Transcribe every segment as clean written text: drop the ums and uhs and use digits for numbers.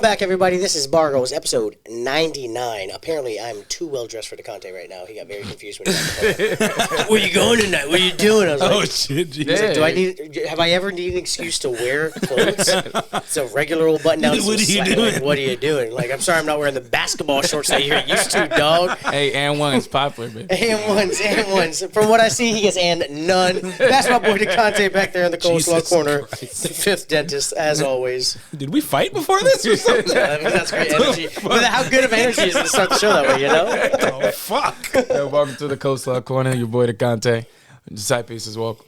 back, everybody. This is Bargoyles, episode 99. Apparently, I'm too well dressed for the content right now. He got very confused when he got the Where you going tonight? What are you doing? I was like, shit! He's like, have I ever needed an excuse to wear clothes? It's a regular old button down. What are you doing? Like, what are you doing? Like, I'm sorry, I'm not wearing the basketball shorts that you're used to, dog. Hey, and one's popular, baby. And ones. From what I see, he gets and none. That's my boy, the content back there in the coleslaw corner. Christ. The fifth dentist, as always. Did we fight before this or something? I mean, that's great energy. But how good of energy is it to start the show that way, you know? Oh, fuck. Hey, welcome to the Coleslaw Corner. Your boy, the Conte. The side pieces, welcome.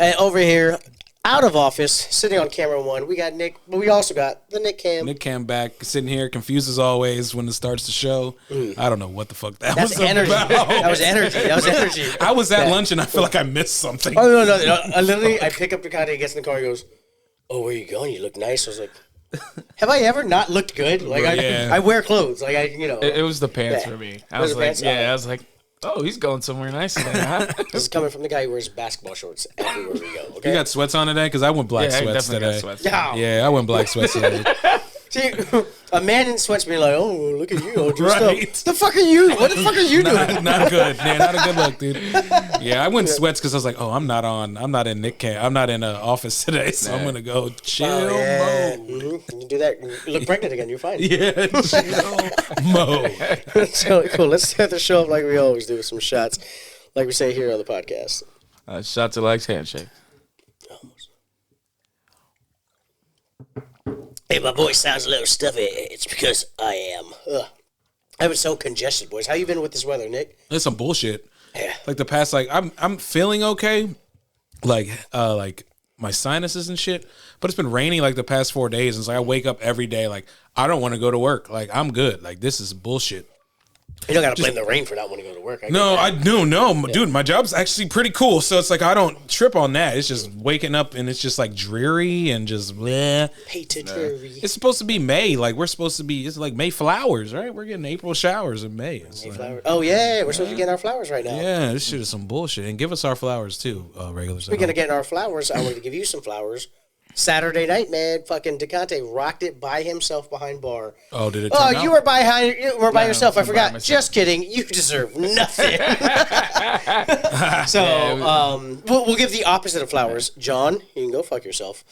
And over here, out of office, sitting on camera one, we got Nick, but we also got the Nick Cam. Nick Cam back, sitting here, confused as always when it starts the show. I don't know what the fuck that That's was energy. about. That was energy. I was at lunch and I feel like I missed something. Oh, no. I pick up the Conte, he gets in the car, he goes, "Oh, where you going? You look nice." I was like, have I ever not looked good? Like, Yeah. I wear clothes. Like, It was the pants Yeah. for me. It was the pants? I was like, oh, he's going somewhere nice today, huh? This is coming from the guy who wears basketball shorts everywhere we go. Okay? You got sweats on today? Because I went black Yeah, I sweats definitely today. got sweats. Yeah. Yeah, I went black sweats today. See, a man in sweats being like, "Oh, look at you, all dressed Right. up." The fuck are you? What the fuck are you doing? Not good, man. Not a good look, dude. Yeah, I went sweats because I was like, oh, I'm not in Nick Cam. I'm not in an office today, so I'm gonna go chill Yeah. mode. Mm-hmm. You do that, you look pregnant again. You're fine. Yeah, chill mode. So cool. Let's start the show up like we always do with some shots, like we say here on the podcast. Shots of legs, handshake. Hey, my voice sounds a little stuffy. It's because I am. I've been so congested, boys. How you been with this weather, Nick? It's some bullshit. Yeah. Like the past, like I'm feeling okay, like my sinuses and shit. But it's been raining like the past 4 days, and it's like I wake up every day like I don't want to go to work. Like I'm good. Like this is bullshit. You don't got to blame the rain for not wanting to go to work. Dude. My job's actually pretty cool, so it's like I don't trip on that. It's just waking up and it's just like dreary and just bleh. It's supposed to be May. Like we're supposed to be. It's like May flowers, right? We're getting April showers in May. It's like, Flowers. Oh yeah, we're supposed to be getting our flowers right now. yeah, this shit is some bullshit. And give us our flowers too, regulars. Speaking of getting our flowers, I wanted to give you some flowers. Saturday night, man, fucking DeConte rocked it by himself behind bar. Oh, did it? Oh, turn out? you were by yourself. I I'm by forgot. myself. Just kidding. You deserve nothing. So, we'll give the opposite of flowers. John, you can go fuck yourself.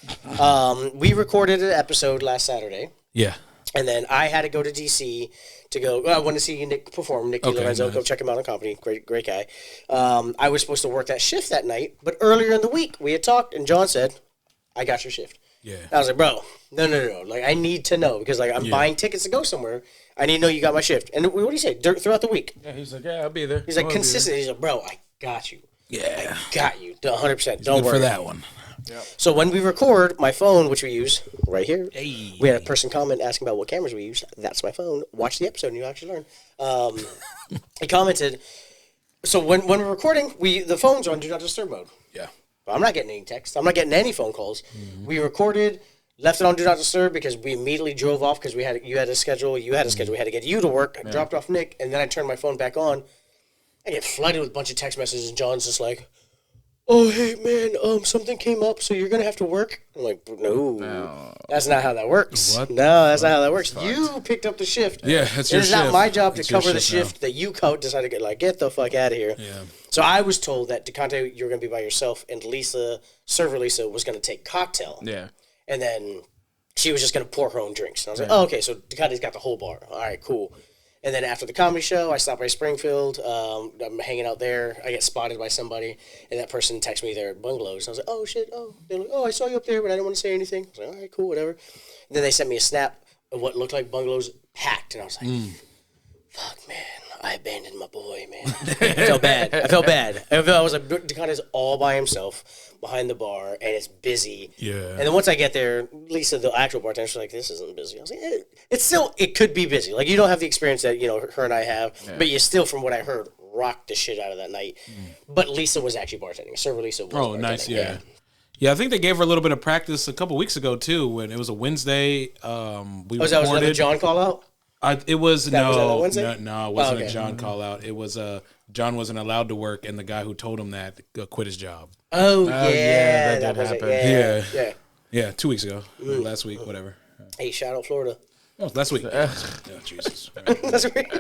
We recorded an episode last Saturday, Yeah. and then I had to go to DC to go. I want to see Nick perform. Nick Lorenzo, nice. go check him out on Company. Great guy. I was supposed to work that shift that night, but earlier in the week we had talked, and John said, "I got your shift." Yeah. I was like, "Bro, no. Like, I need to know because like I'm buying tickets to go somewhere. I need to know you got my shift." And what do you say throughout the week? Yeah, he's like, yeah, I'll be there. He's like consistent. He's like, "Bro, I got you. Yeah. Got you. 100%. Don't Good worry for that one. So when we record, my phone, which we use right here, Hey. we had a person comment asking about what cameras we use. That's my phone. Watch the episode and you'll actually learn. He commented. So when we're recording, the phones are on Do Not Disturb mode. Yeah. But I'm not getting any texts. I'm not getting any phone calls. We recorded, left it on Do Not Disturb because we immediately drove off because you had a schedule. We had to get you to work. I dropped off Nick, and then I turned my phone back on. I get flooded with a bunch of text messages, and John's just like, "Oh, hey, man, something came up, so you're going to have to work?" I'm like, no, that's not how that works. What? No, that's not how that works. You picked up the shift. Yeah, it's your It is shift. not my job to It's your cover the shift shift that you decided to get the fuck out of here. Yeah. So I was told that DeConte, you're going to be by yourself, and server Lisa, was going to take cocktail. Yeah. And then she was just going to pour her own drinks. And I was like, oh, okay, so DeConte's got the whole bar. All right, cool. And then after the comedy show, I stopped by Springfield. I'm hanging out there. I get spotted by somebody, and that person texts me there at Bungalows. And I was like, oh, shit. Oh, they're like, oh, I saw you up there, but I didn't want to say anything. I was like, all right, cool, whatever. And then they sent me a snap of what looked like Bungalows packed. And I was like, fuck, man. I abandoned my boy, man. I felt bad. I was like, DeConte's all by himself behind the bar, and it's busy. Yeah. And then once I get there, Lisa, the actual bartender, she's like, "This isn't busy." I was like, it could be busy. Like, you don't have the experience that, her and I have, but you still, from what I heard, rocked the shit out of that night. But Lisa was actually bartending. Server Lisa was Oh, bartending. nice. Yeah. Yeah, I think they gave her a little bit of practice a couple weeks ago too, when it was a Wednesday. We Was that another John call out? It was was that no, Wednesday? no, it wasn't okay. a John call out. It was John wasn't allowed to work, and the guy who told him that quit his job. Oh, yeah, that did was it. happen. Yeah. Yeah, 2 weeks ago, last week, whatever. Hey, shout out Florida. Oh, last week. Jesus. That's weird.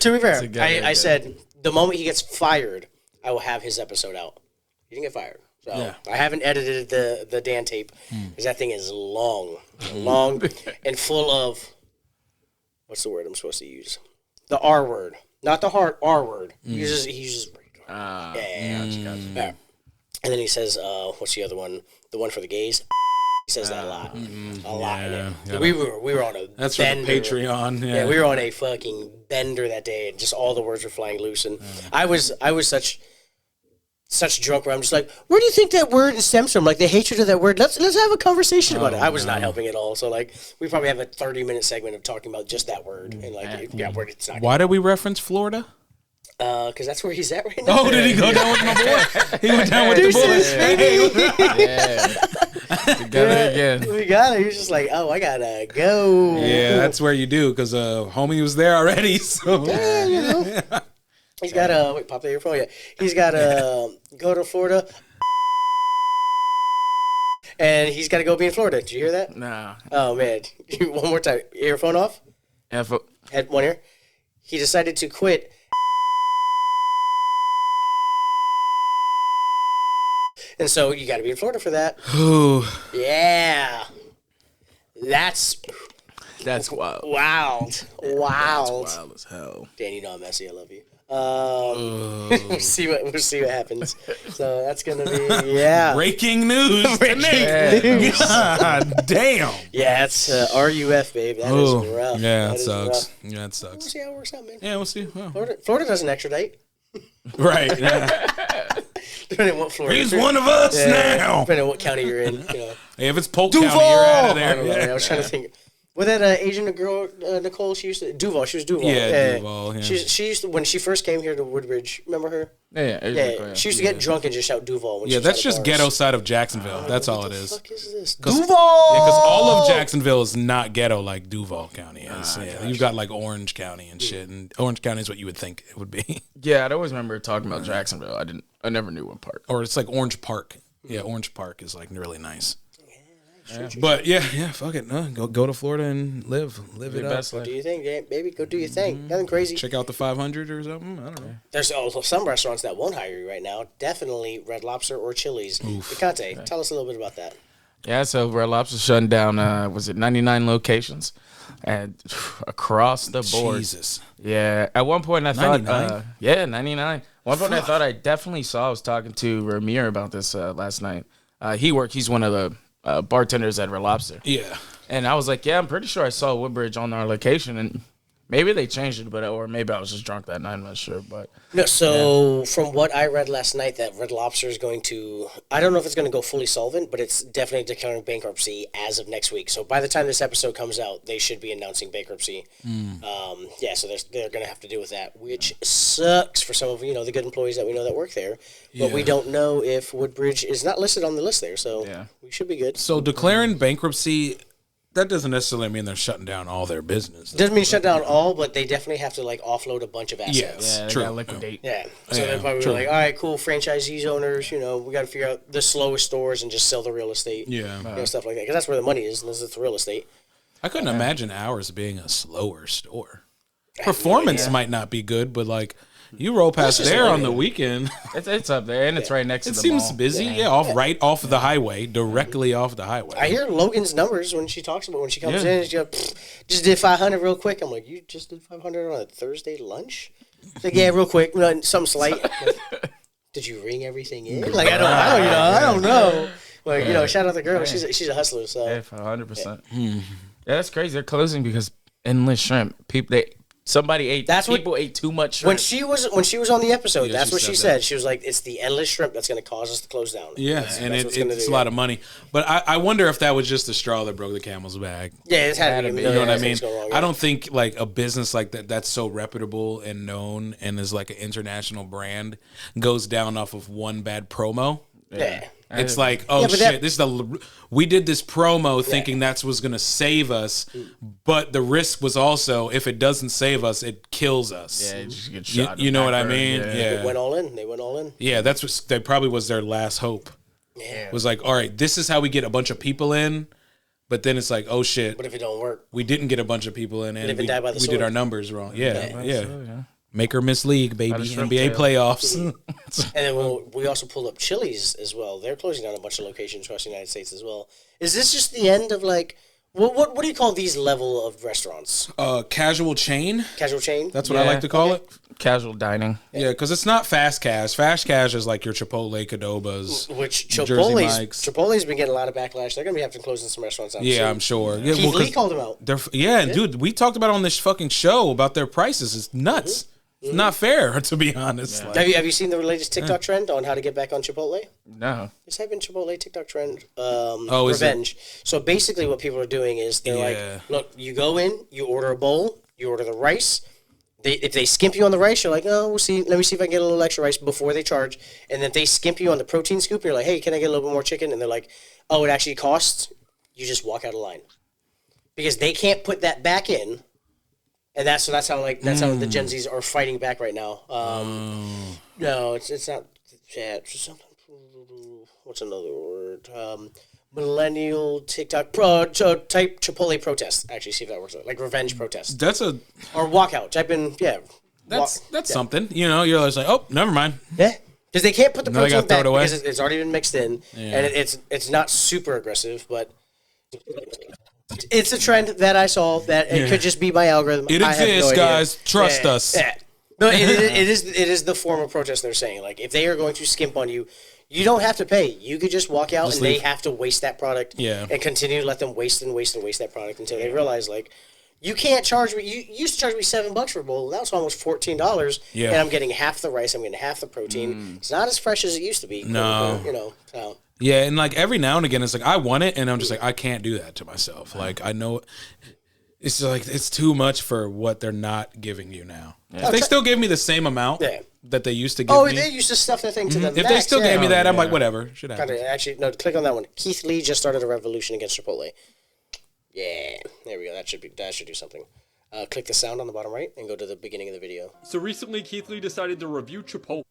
To be fair, I said the moment he gets fired, I will have his episode out. He didn't get fired. So I haven't edited the Dan tape because that thing is long and full of, what's the word I'm supposed to use? The R word. Not the hard R word. He uses gotcha. And then he says, what's the other one? The one for the gays? He says that a lot. A lot. Yeah. We were on a That's bender. from the Patreon. Yeah, we were on a fucking bender that day, and just all the words were flying loose. And I was such drunk where I'm just like, where do you think that word stems from? Like the hatred of that word. Let's have a conversation about it. I was not helping at all. So like, we probably have a 30-minute segment of talking about just that word and like, word it's not. Why did we reference Florida? Because that's where he's at right now. Oh, did he go down with my boy? He went down with the bullet. Together again. We got it. He was just like, oh, I gotta go. Yeah, that's where you do, because homie was there already. So yeah, you know. He's got to wait, pop the earphone. Yeah, he's got to go to Florida, and he's got to go be in Florida. Did you hear that? Nah. Oh man, one more time. Earphone off. Head one ear. He decided to quit. And so you got to be in Florida for that. Yeah. That's wild. Wild. That's wild as hell. Dan, you know I'm messy. I love you. We'll see what happens. So that's gonna be breaking news. God damn. Yeah, it's RUF, babe. That is rough. Yeah, that it sucks. rough. Yeah, it sucks. We'll see how it works out, man. Yeah, we'll see. Well. Florida doesn't extradite. Right. Depending on what Florida. He's one of us now. Depending on what county you're in. You know. Hey, if it's Polk County, you're out of there. I don't know, I was trying to think. With that Asian girl, Nicole, she used to Duval. She was Duval. Yeah, Duval. Yeah. She used to, when she first came here to Woodbridge. Remember her? Yeah. She used to get drunk and just shout Duval. When she was that's at just bars. ghetto side of Jacksonville. That's all it is. What the fuck is this? Duval. Yeah, because all of Jacksonville is not ghetto like Duval County is. You've got like Orange County and shit, and Orange County is what you would think it would be. Yeah, I'd always remember talking about Jacksonville. I never knew what part. Or it's like Orange Park. Yeah, Orange Park is like really nice. But yeah, fuck it. Go to Florida and live it up. Do you think, baby? Go do your thing. Nothing crazy. Check out the 500 or something. I don't know. There's also some restaurants that won't hire you right now. Definitely Red Lobster or Chili's. Conte, tell us a little bit about that. Yeah, so Red Lobster's shutting down. Was it 99 locations, and across the board. Jesus. Yeah. At one point, I thought. 99? 99. One point, I thought I definitely saw. I was talking to Ramir about this last night. He's one of the bartenders at Red Lobster. Yeah. And I was like, I'm pretty sure I saw Woodbridge on our location, and maybe they changed it, or maybe I was just drunk that night. I'm not sure, but no. So from what I read last night, that Red Lobster is going to, I don't know if it's going to go fully solvent, but it's definitely declaring bankruptcy as of next week. So by the time this episode comes out, they should be announcing bankruptcy. So they're going to have to deal with that, which sucks for some of the good employees that we know that work there. But we don't know if Woodbridge is not listed on the list there, so we should be good. So declaring bankruptcy, that doesn't necessarily mean they're shutting down all their business. Doesn't mean shut down all, but they definitely have to offload a bunch of assets. Yeah, true. Gotta liquidate. Yeah. So they're probably like, all right, cool, franchisees, owners, we got to figure out the slowest stores and just sell the real estate. Yeah. Stuff like that. Because that's where the money is, and this is the real estate. I couldn't imagine ours being a slower store. Performance might not be good, but you roll past there on the weekend. It's up there, and it's right next to the mall. It seems busy. Right off the highway, directly off the highway. I hear Logan's numbers when she talks about when she comes in. She goes, just did 500 real quick. I'm like, you just did 500 on a Thursday lunch? She's like, yeah, real quick, something slight. Did you ring everything in? I don't know. Shout out the girl. She's a hustler. So 100%. Yeah, that's crazy. They're closing because endless shrimp. Somebody ate. People ate too much shrimp. When she was on the episode, that's what she said. She was like, "It's the endless shrimp that's going to cause us to close down." Yeah, it's a lot of money. But I wonder if that was just the straw that broke the camel's back. Yeah, it's had to be. You know what I mean? I don't think a business like that's so reputable and known and is like an international brand goes down off of one bad promo. Yeah. It's like, we did this promo thinking that's what's going to save us, but the risk was also, if it doesn't save us, it kills us. Yeah, you just get shot. You know what I mean? Yeah. They went all in. Yeah, that probably was their last hope. Yeah. Was like, all right, this is how we get a bunch of people in, But then it's like, oh shit. What if it don't work? We didn't get a bunch of people in, and we did our numbers wrong. Yeah. Make or miss league, baby. NBA playoffs. And then we also pulled up Chili's as well. They're closing down a bunch of locations across the United States as well. Is this just the end of like, what do you call these level of restaurants? Casual chain. Casual chain? That's what I like to call it. Casual dining. Yeah, because it's not fast cash. Fast cash is like your Chipotle, Qdobas, which Chipotle's been getting a lot of backlash. They're going to be having to close some restaurants out. Yeah, I'm sure. Yeah, Keith Lee called them out. Dude, we talked about it on this fucking show about their prices. It's nuts. It's not fair, to be honest. Yeah. Have you seen the latest TikTok trend on how to get back on Chipotle? No. Just type in Chipotle TikTok trend. Revenge. So basically, what people are doing is they're like, look, you go in, you order a bowl, you order the rice. If they skimp you on the rice, you're like, oh, we'll see. Let me see if I can get a little extra rice before they charge. And then if they skimp you on the protein scoop, you're like, hey, can I get a little bit more chicken? And they're like, oh, it actually costs. You just walk out of line because they can't put that back in. And that's how the Gen Zs are fighting back right now. No, it's not. Yeah, it's just something. What's another word? Millennial TikTok type Chipotle protest. Actually, see if that works. Like revenge protest. Or walkout. Type in That's something. You know, you're just like, oh, never mind. Yeah. Because they can't put the protein back because it's already been mixed in, and it's not super aggressive, but. It's a trend that I saw that it could just be my algorithm. It exists, guys. Trust us. Yeah. No, it is the form of protest they're saying. Like, if they are going to skimp on you, you don't have to pay. You could just walk out and they have to waste that product and continue to let them waste that product until they realize, like, you can't charge me. You used to charge me $7 for a bowl. Now it's almost $14. Yeah. And I'm getting half the rice. I'm getting half the protein. It's not as fresh as it used to be. No. You know, so. Yeah, and like every now and again, it's like I want it, and I'm just like I can't do that to myself. Like I know, it's like it's too much for what they're not giving you now. Yeah. If they still gave me the same amount that they used to give me, they used to stuff that thing to them. If they still gave me that, I'm like whatever. Should happen. Actually, no. Click on that one. Keith Lee just started a revolution against Chipotle. Yeah, there we go. That should do something. Click the sound on the bottom right and go to the beginning of the video. So recently, Keith Lee decided to review Chipotle.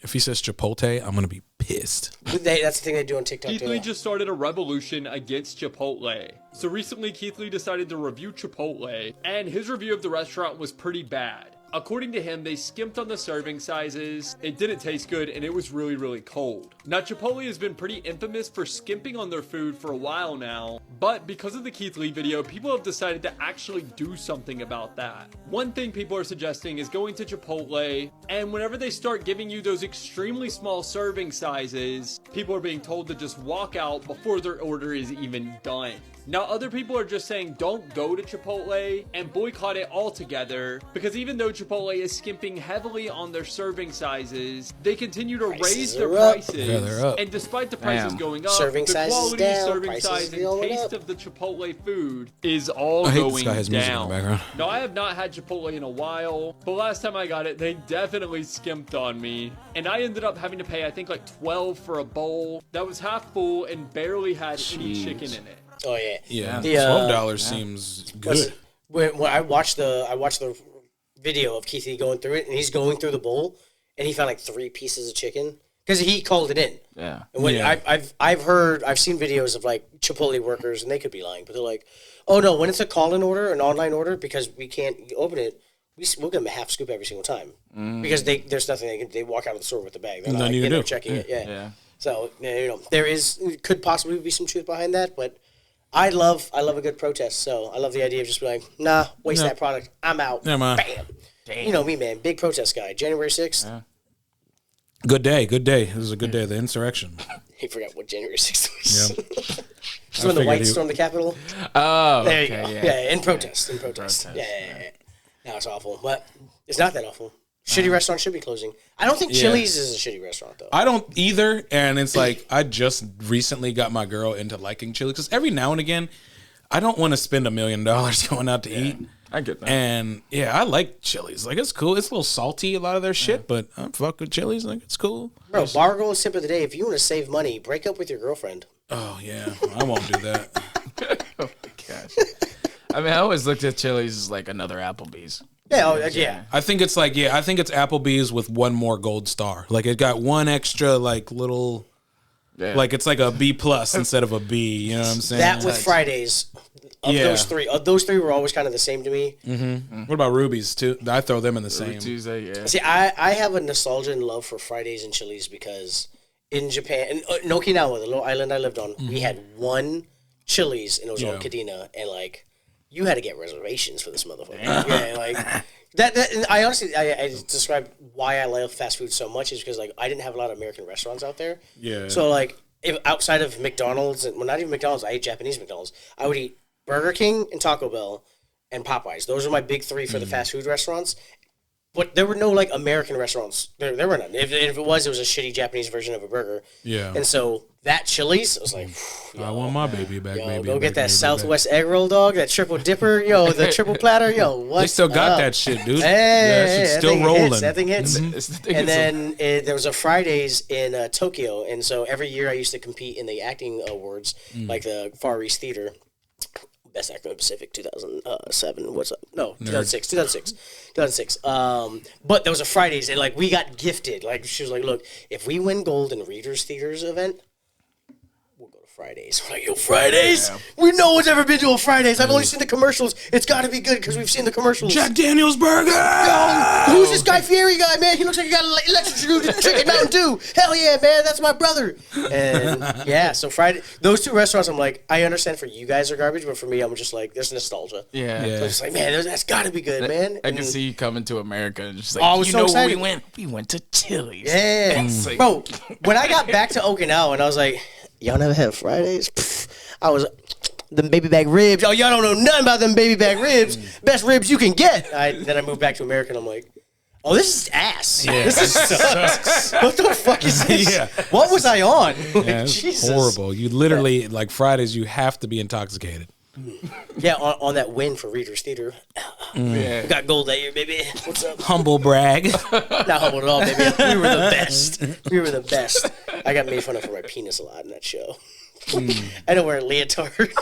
If he says Chipotle, I'm going to be pissed. That's the thing they do on TikTok. Keith Lee just started a revolution against Chipotle. So recently, Keith Lee decided to review Chipotle, and his review of the restaurant was pretty bad. According to him, they skimped on the serving sizes, it didn't taste good, and it was really, really cold. Now, Chipotle has been pretty infamous for skimping on their food for a while now, but because of the Keith Lee video, people have decided to actually do something about that. One thing people are suggesting is going to Chipotle, and whenever they start giving you those extremely small serving sizes, people are being told to just walk out before their order is even done. Now, other people are just saying don't go to Chipotle and boycott it altogether, because even though Chipotle is skimping heavily on their serving sizes, they continue to raise their prices. Yeah, they're up. And despite the prices going up, serving the quality, serving size, and taste of the Chipotle food is all going down. Now, I have not had Chipotle in a while, but last time I got it, they definitely skimped on me. And I ended up having to pay, I think, like $12 for a bowl that was half full and barely had any chicken in it. Oh yeah, $12 seems good. When I watched the video of Keith Lee going through it, and he's going through the bowl, and he found like 3 pieces of chicken because he called it in. Yeah. And when I've seen videos of like Chipotle workers, and they could be lying, but they're like, oh no, when it's a call-in order, an online order, because we can't open it, we'll give them a half scoop every single time because there's nothing they walk out of the store with the bag. They're not like, checking it. Yeah. So there could possibly be some truth behind that, but. I love a good protest, so I love the idea of just being like, nah, waste that product. I'm out. Yeah, man. Bam. Damn. You know me, man. Big protest guy. January 6th. Yeah. Good day. This is a good day of the insurrection. He forgot what January 6th was. Yep. It's when the whites stormed the Capitol. Oh, there you go. Yeah, in protest. Yeah. No, it's awful, but it's not that awful. Shitty restaurants should be closing. I don't think Chili's is a shitty restaurant, though. I don't either, and it's like I just recently got my girl into liking chili because every now and again, I don't want to spend $1 million going out to eat. I get that. And I like Chili's. Like it's cool. It's a little salty, a lot of their shit, but I'm fuck with Chili's. Like it's cool. Bro, Bargoyles tip of the day: if you want to save money, break up with your girlfriend. Oh yeah, I won't do that. Oh my gosh. I mean, I always looked at Chili's as like another Applebee's. Yeah. I think it's Applebee's with one more gold star. Like it got one extra like little Yeah. Like it's like a B plus instead of a B. You know what I'm saying? That with Fridays. Those three were always kind of the same to me. Mm-hmm. What about Ruby's too? I throw them in the same. Tuesday, yeah. See, I have a nostalgia and love for Fridays and Chili's because in Japan, in Okinawa, the little island I lived on, we had one Chili's and it was on Kadena, and like you had to get reservations for this motherfucker. Yeah, like that. And I honestly, I describe why I love fast food so much is because like I didn't have a lot of American restaurants out there. Yeah. So like, if outside of McDonald's, and well, not even McDonald's, I ate Japanese McDonald's. I would eat Burger King and Taco Bell and Popeyes. Those are my big three for the fast food restaurants. But there were no like American restaurants. There were none. If it was a shitty Japanese version of a burger. Yeah. And so that Chili's, I was like, I want my baby back, baby. Go get that baby, Southwest egg roll, dog. That triple dipper, the triple platter, what? They still got that shit, dude. Hey, that shit's still rolling. That thing hits. And then there was a Fridays in Tokyo, and so every year I used to compete in the acting awards, like the Far East Theater. Best Actor in the Pacific, 2007. What's up? No, 2006. But there was a Fridays, and like we got gifted. Like she was like, "Look, if we win gold in Readers Theaters event, we'll go to Fridays." We're like, "Yo, Fridays? Yeah. No one's ever been to a Fridays. I've only seen the commercials. It's got to be good because we've seen the commercials." Jack Daniel's Burger. Yo, who's this Guy Fieri guy, man? He looks like he got electrocuted chicken Mountain Dew. Hell yeah, man, that's my brother. And yeah, so Friday, those two restaurants, I'm like, I understand for you guys are garbage, but for me, I'm just like, there's nostalgia. Yeah. So I'm just like, man, that's got to be good, man. I can see you coming to America and just like, I was so excited. Where we went? We went to Chili's. Yeah. Like, bro, when I got back to Okinawa and I was like, y'all never had Fridays? I was them baby back ribs. Oh, y'all don't know nothing about them baby back ribs. Best ribs you can get. Then I moved back to America and I'm like, oh, this is ass. Yeah. This sucks. What the fuck is this? Yeah. What was I on? Yeah, Jesus. Horrible. You literally, like Fridays, you have to be intoxicated. Yeah, on that win for Readers Theater. Yeah. We got gold that year, baby. What's up? Humble brag. Not humble at all, baby. We were the best. We were the best. I got made fun of for my penis a lot in that show. I don't wear a leotard.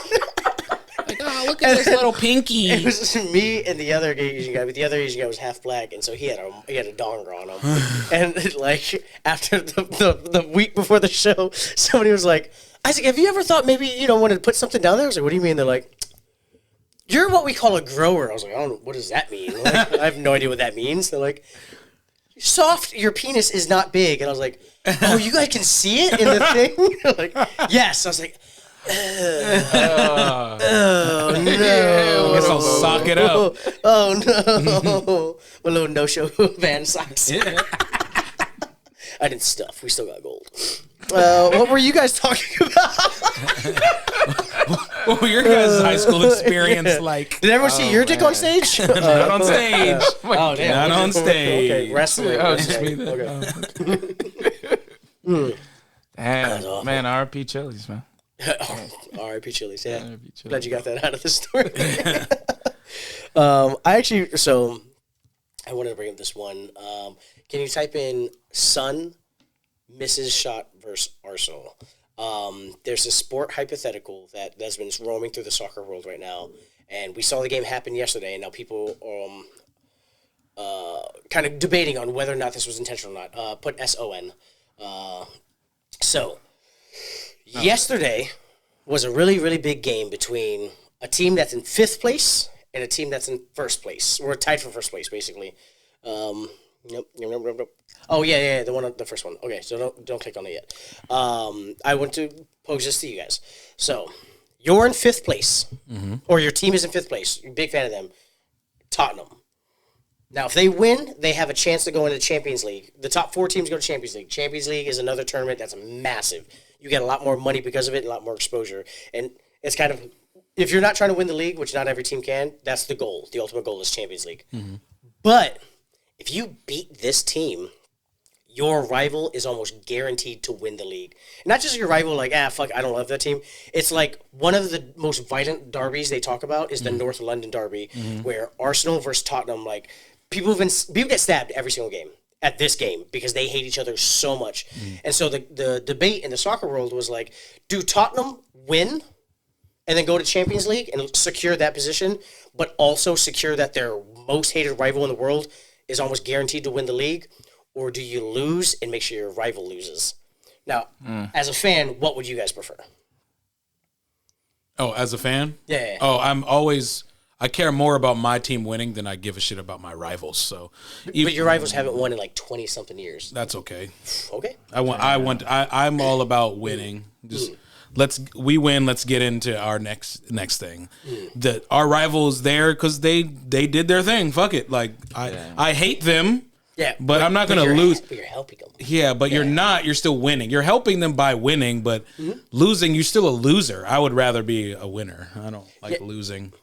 Like, oh, look at this little pinky. It was me and the other Asian guy, but the other Asian guy was half black, and so he had a donger on him. And like after the week before the show, somebody was like, Isaac, have you ever thought maybe wanted to put something down there? I was like, what do you mean? They're like, you're what we call a grower. I was like, I don't know, what does that mean? Like, I have no idea what that means. They're like, soft, your penis is not big. And I was like, oh, you guys can see it in the thing? Like, yes. I was like, oh no! I guess I'll sock it up. Oh no! My little no-show band socks. Yeah. I didn't stuff. We still got gold. What were you guys talking about? What were your guys' high school experience like? Did everyone see your dick on stage? Not on stage. Oh damn! Not on stage. Okay, wrestling. Oh, just me then. Okay. Damn, man, R.P. Chili's, man. R.I.P. Chili's, yeah. R.I.P. Chili's. Glad you got that out of the story. I wanted to bring up this one. Can you type in Sun, Mrs. Shot versus Arsenal? There's a sport hypothetical that's been roaming through the soccer world right now, and we saw the game happen yesterday, and now people kind of debating on whether or not this was intentional or not. Put S-O-N. Yesterday was a really, really big game between a team that's in 5th place and a team that's in 1st place. We're tied for 1st place, basically. Yep. Oh, yeah, the first one. Okay, so don't click on it yet. I want to pose this to you guys. So, you're in 5th place, or your team is in 5th place. You're a big fan of them. Tottenham. Now, if they win, they have a chance to go into Champions League. The top 4 teams go to Champions League. Champions League is another tournament that's massive. You get a lot more money because of it, a lot more exposure. And it's kind of, if you're not trying to win the league, which not every team can, that's the goal. The ultimate goal is Champions League. But if you beat this team, your rival is almost guaranteed to win the league. Not just your rival, like, fuck, I don't love that team. It's like one of the most violent derbies they talk about is the North London derby, where Arsenal versus Tottenham, like, people get stabbed every single game at this game because they hate each other so much. And so the debate in the soccer world was like, do Tottenham win and then go to Champions League and secure that position, but also secure that their most hated rival in the world is almost guaranteed to win the league? Or do you lose and make sure your rival loses? Now, as a fan, what would you guys prefer? Oh, as a fan? Yeah. Oh, I care more about my team winning than I give a shit about my rivals. So, But your rivals haven't won in like 20-something years. That's okay. Okay. I'm all about winning. Just we win. Let's get into our next thing. Our rivals there because they did their thing. Fuck it. Like I hate them. Yeah, but I'm not going to lose. But you're helping them. Yeah, but you're not. You're still winning. You're helping them by winning, but losing, you're still a loser. I would rather be a winner. I don't like losing.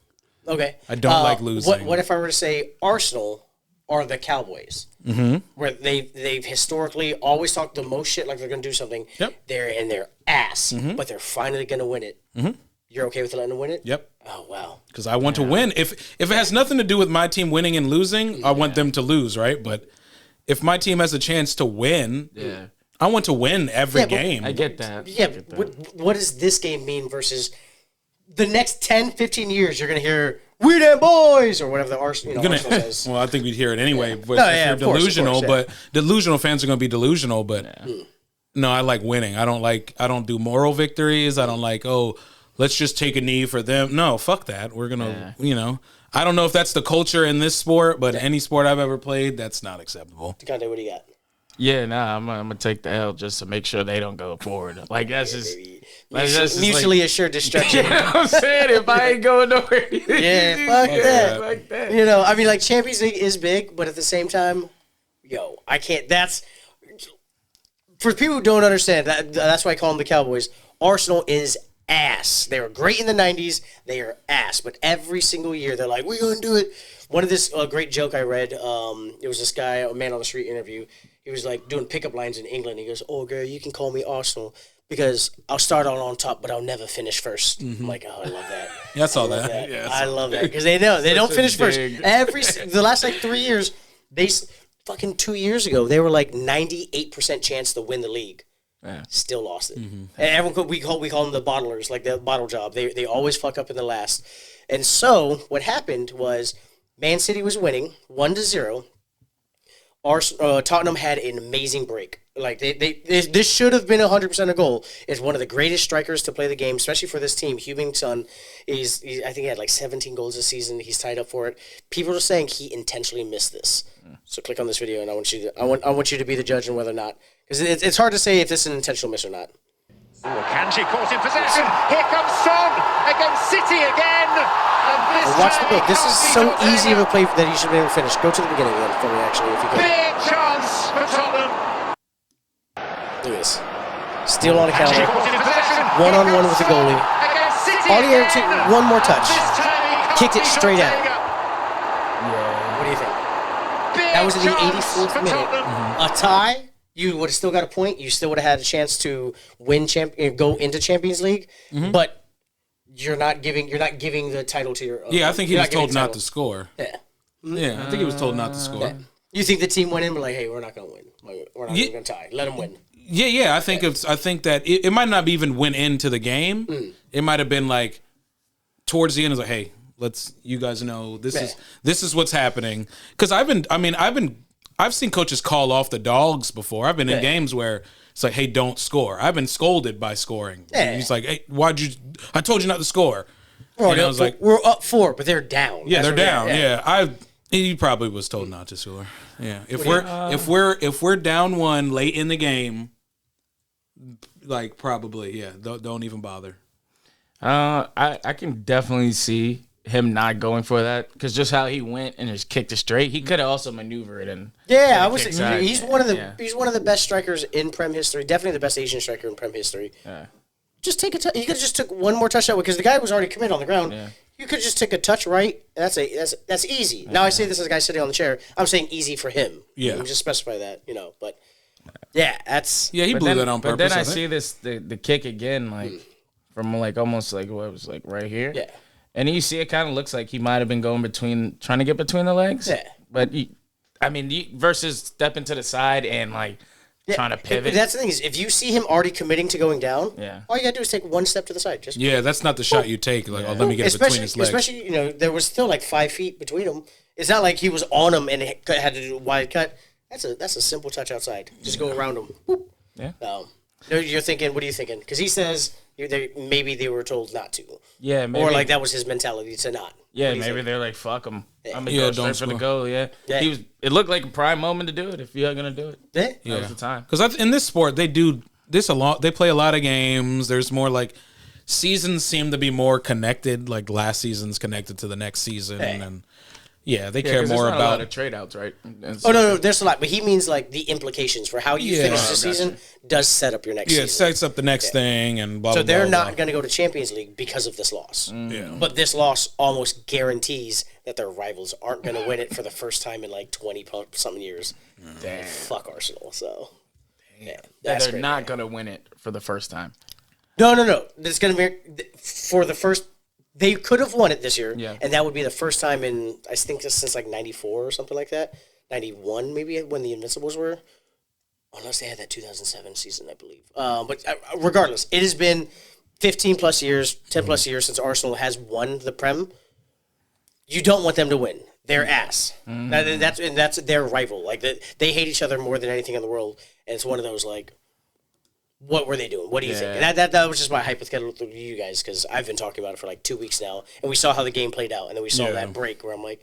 Okay. I don't like losing. What if I were to say Arsenal are the Cowboys? Mm-hmm. Where they've historically always talked the most shit like they're going to do something. Yep. They're in their ass, but they're finally going to win it. Mm-hmm. You're okay with letting them win it? Yep. Oh, wow. Because I want to win. If it has nothing to do with my team winning and losing, I want them to lose, right? But if my team has a chance to win, I want to win every game. I get that. Yeah, what does this game mean versus the next 10, 15 years? You're going to hear, "We them boys," or whatever the Arsenal says. Well, I think we'd hear it anyway. But No, if you're delusional, of course, but delusional fans are going to be delusional. But no, I like winning. I don't do moral victories. I don't like, let's just take a knee for them. No, fuck that. We're going to, I don't know if that's the culture in this sport, but any sport I've ever played, that's not acceptable. Conte, what do you got? Yeah, I'm gonna take the L just to make sure they don't go forward. Like that's just mutually assured destruction. You know what I'm saying? If I ain't going nowhere, fuck that. I mean, like Champions League is big, but at the same time, I can't. That's for people who don't understand. That's why I call them the Cowboys. Arsenal is ass. They were great in the 90s. They are ass. But every single year, they're like, we're going to do it. One of this great joke I read, it was this guy, a man on the street interview. He was like doing pickup lines in England. He goes, "Oh, girl, you can call me Arsenal because I'll start on top, but I'll never finish first." I'm like, oh, I love that. Yeah, I saw that. Yeah, I love that because they know they don't finish first. The last like 3 years, fucking 2 years ago, they were like 98% chance to win the league. Yeah. Still lost it. Mm-hmm. And everyone we call them the bottlers, like the bottle job. They always fuck up in the last. And so what happened was Man City was winning 1-0. Tottenham had an amazing break. Like this should have been 100% a goal. Is one of the greatest strikers to play the game, especially for this team. Heung-min Son, I think he had like 17 goals this season. He's tied up for it. People are saying he intentionally missed this. So click on this video, and I want you to be the judge on whether or not, because it's hard to say if this is an intentional miss or not. Kanji caught in possession. Here comes Son against City again. Watch the goal. This is so easy of a play that you should be able to finish. Go to the beginning again for me, actually, if you could. Big chance for Tottenham. Look at this. Steal on a counter. One-on-one with the goalie. All he had to one more touch. Kicked it straight out. Yeah. What do you think? That was in the 84th minute. A tie. You would have still got a point. You still would have had a chance to win go into Champions League, but you're not giving the title to your. I think he was told not to score. Yeah, I think he was told not to score. Yeah. You think the team went in, but like, hey, we're not going to win. We're not going to tie. Let them win. Yeah. I think that it might not even went into the game. It might have been like towards the end. It's like, hey, you guys know this is what's happening. Because I've seen coaches call off the dogs before. I've been in games where it's like, hey, don't score. I've been scolded by scoring. Yeah. And he's like, hey, I told you not to score. And I was like, we're up 4, but they're down. Yeah, they're down. Yeah. He probably was told not to score. Yeah. If we're down 1 late in the game, like probably, don't even bother. I can definitely see him not going for that, because just how he went and just kicked it straight, he could have also maneuvered and I was. He's one of the best strikers in Prem history. Definitely the best Asian striker in Prem history. Yeah. Just take a touch. You could have just took one more touch that way, because the guy was already committed on the ground. Yeah. You could just take a touch right. That's easy. Yeah. Now I say this as a guy sitting on the chair. I'm saying easy for him. Yeah. Let me just specify that. But that's he blew that on purpose. But then I see the kick again, like from like almost like what was like right here. Yeah. And you see, it kind of looks like he might have been trying to get between the legs. Yeah. But versus stepping to the side and trying to pivot. That's the thing, is if you see him already committing to going down, all you gotta do is take one step to the side. That's not the shot you take. Like, let me get between his legs. Especially, there was still like 5 feet between them. It's not like he was on him and had to do a wide cut. That's a simple touch outside. Just go around him. Boop. Yeah. No, you're thinking. What are you thinking? Because he says maybe they were told not to. Yeah, maybe. Or like that was his mentality to not. Yeah, maybe they're like, fuck him. Yeah. I'm gonna go straight for the goal. Yeah. Yeah. It looked like a prime moment to do it. If you're gonna do it, Yeah. that was the time. Because in this sport, they do this a lot. They play a lot of games. There's more like seasons seem to be more connected. Like last season's connected to the next season, and they care more about a lot of trade outs, right? No, there's a lot, but he means like the implications for how you finish the season does set up your next season. it sets up the next thing and blah. So blah, they're blah, not going to go to Champions League because of this loss. Yeah. But this loss almost guarantees that their rivals aren't going to win it for the first time in like 20-something years. Damn. Fuck Arsenal. So They're not gonna win it for the first time. No. It's going to be for the first. They could have won it this year, and that would be the first time in I think since like '94 or something like that, '91 maybe when the Invincibles were. Unless they had that 2007 season, I believe. But regardless, it has been 15 plus years, 10 plus years since Arsenal has won the Prem. You don't want them to win. They're ass. That's their rival. Like they hate each other more than anything in the world. And it's one of those like, what were they doing? What do you think? And that was just my hypothetical to you guys because I've been talking about it for like 2 weeks now, and we saw how the game played out, and then we saw that break where I'm like,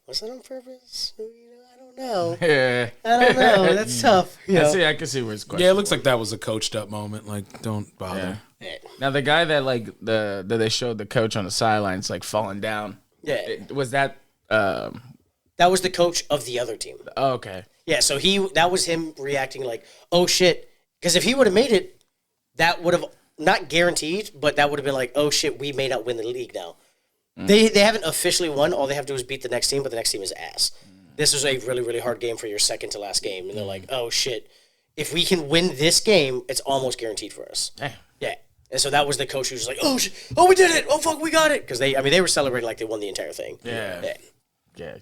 was that on purpose? I don't know. Yeah, I don't know. That's tough. I can see where it's questionable. Yeah, it looks like that was a coached up moment. Like, don't bother. Yeah. Now the guy that like that they showed the coach on the sidelines like falling down. Yeah. Was that? That was the coach of the other team. Oh, okay. Yeah, so that was him reacting like, oh shit. Because if he would have made it, that would have, not guaranteed, but that would have been like, oh shit, we may not win the league now. They haven't officially won. All they have to do is beat the next team, but the next team is ass. This was a really, really hard game for your second to last game. And they're like, oh shit, if we can win this game, it's almost guaranteed for us. Damn. Yeah. And so that was the coach who was like, oh shit, oh we did it, oh fuck, we got it. Because they were celebrating like they won the entire thing. Yeah.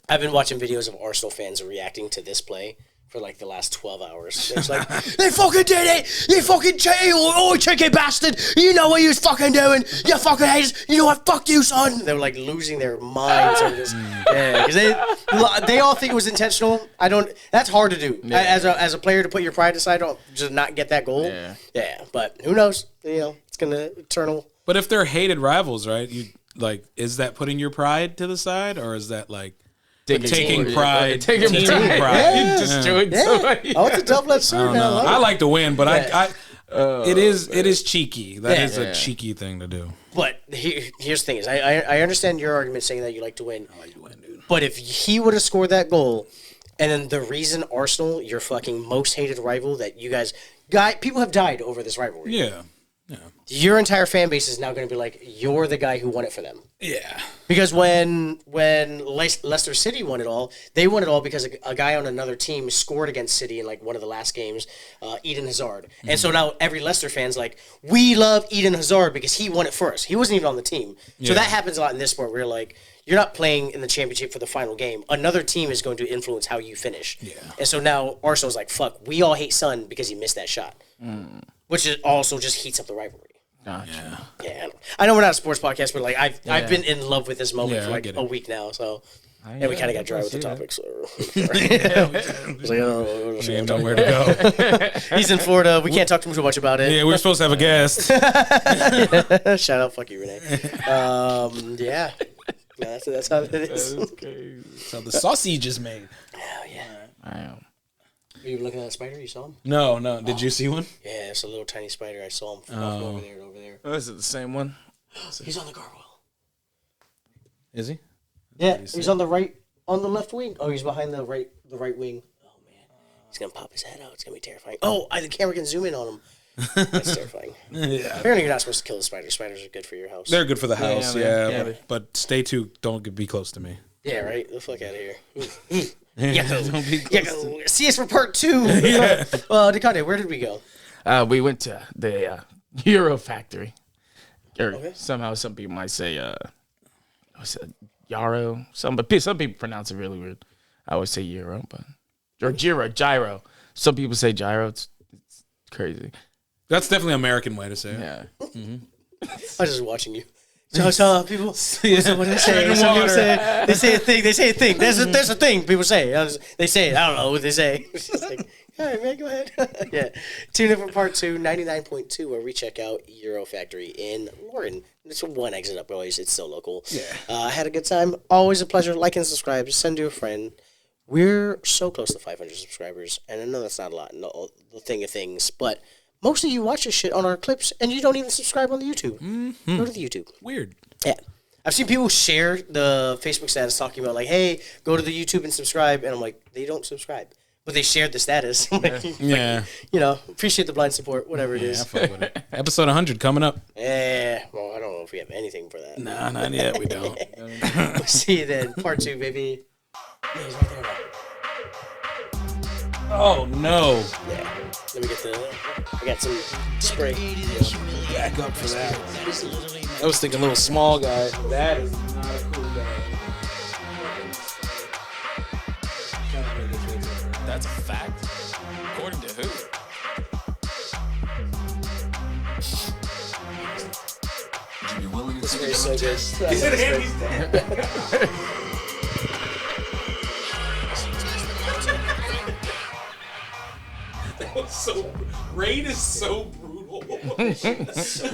I've been watching videos of Arsenal fans reacting to this play for like the last 12 hours. It's like, they fucking did it! You fucking cheeky bastard! You know what you was fucking doing! You fucking haters! You know what? Fuck you, son! They were like losing their minds over this. Yeah, because they all think it was intentional. That's hard to do. As a player to put your pride aside, just not get that goal. Yeah, but who knows? It's gonna eternal. But if they're hated rivals, right? Is that putting your pride to the side, or is that like taking pride? Taking team pride. pride. You destroyed somebody. Oh, it's a double-edged sword now. I like to win, but it is cheeky. That is a cheeky thing to do. But here's the thing: is I understand your argument saying that you like to win. I like to win, dude. But if he would have scored that goal, and then the reason Arsenal, your fucking most hated rival, that you people have died over this rivalry. Yeah. Your entire fan base is now going to be like, you're the guy who won it for them. Yeah. Because when Leicester City won it all, they won it all because a guy on another team scored against City in like one of the last games, Eden Hazard. Mm-hmm. And so now every Leicester fan's like, we love Eden Hazard because he won it first. He wasn't even on the team. So that happens a lot in this sport where you're like, you're not playing in the championship for the final game. Another team is going to influence how you finish. Yeah. And so now Arsenal's like, fuck, we all hate Son because he missed that shot. Which also just heats up the rivalry. Gotcha. Yeah, I know we're not a sports podcast, but like I've been in love with this moment for like a week now. So, and we kind of got dry with the topic. So, Know where to go. He's in Florida. We can't talk too much about it. Yeah, we're supposed to have a guest. Shout out, fuck you, Renee. Yeah, that's how it is. That's how the sausage is made. Oh yeah. I am. Are you looking at that spider? You saw him? No. Did you see one? Yeah, it's a little tiny spider. I saw him over there. Oh, is it the same one? He's on the gargoyle. Is he? Yeah, he's on the left wing. Oh, he's behind the right wing. Oh man, he's gonna pop his head out. It's gonna be terrifying. Oh, the camera can zoom in on him. That's terrifying. Yeah. Apparently, you're not supposed to kill the spiders. Spiders are good for your house. They're good for the house. But stay tuned. Don't be close to me. Yeah, right. The fuck out of here. See us for part 2. Dakota, where did we go? We went to the Euro Factory. Or somehow some people might say Yarrow. Some people pronounce it really weird. I always say Euro, or gyro. Some people say gyro. It's crazy. That's definitely an American way to say it. Yeah. Mm-hmm. I was just watching you. So people, what do they say? They say a thing. There's a thing. People say. They say it. I don't know what they say. It's just like, All right, man, go ahead. Yeah. Tune in for part 2, 99.2, where we check out Euro Factory in Lorton. It's one exit up, boys. It's still local. Yeah. I had a good time. Always a pleasure. Like and subscribe. Send to a friend. We're so close to 500 subscribers, and I know that's not a lot, no, the thing of things, but most of you watch this shit on our clips, and you don't even subscribe on the YouTube. Go to the YouTube. Weird. Yeah. I've seen people share the Facebook status talking about, like, hey, go to the YouTube and subscribe, and I'm like, they don't subscribe. But they shared the status. Yeah. You know, appreciate the blind support, whatever it is. I fuck with it. Episode 100 coming up. Yeah, well, I don't know if we have anything for that. Nah, not yet. We don't. We'll see you then. Part 2, baby. Yeah, he's right there now. Oh, no. Yeah. Let me get I got some spray. Back up for that. I was thinking little small guy. That is not a cool guy. That's a fact. According to who? This spray's so good. Rain is so brutal.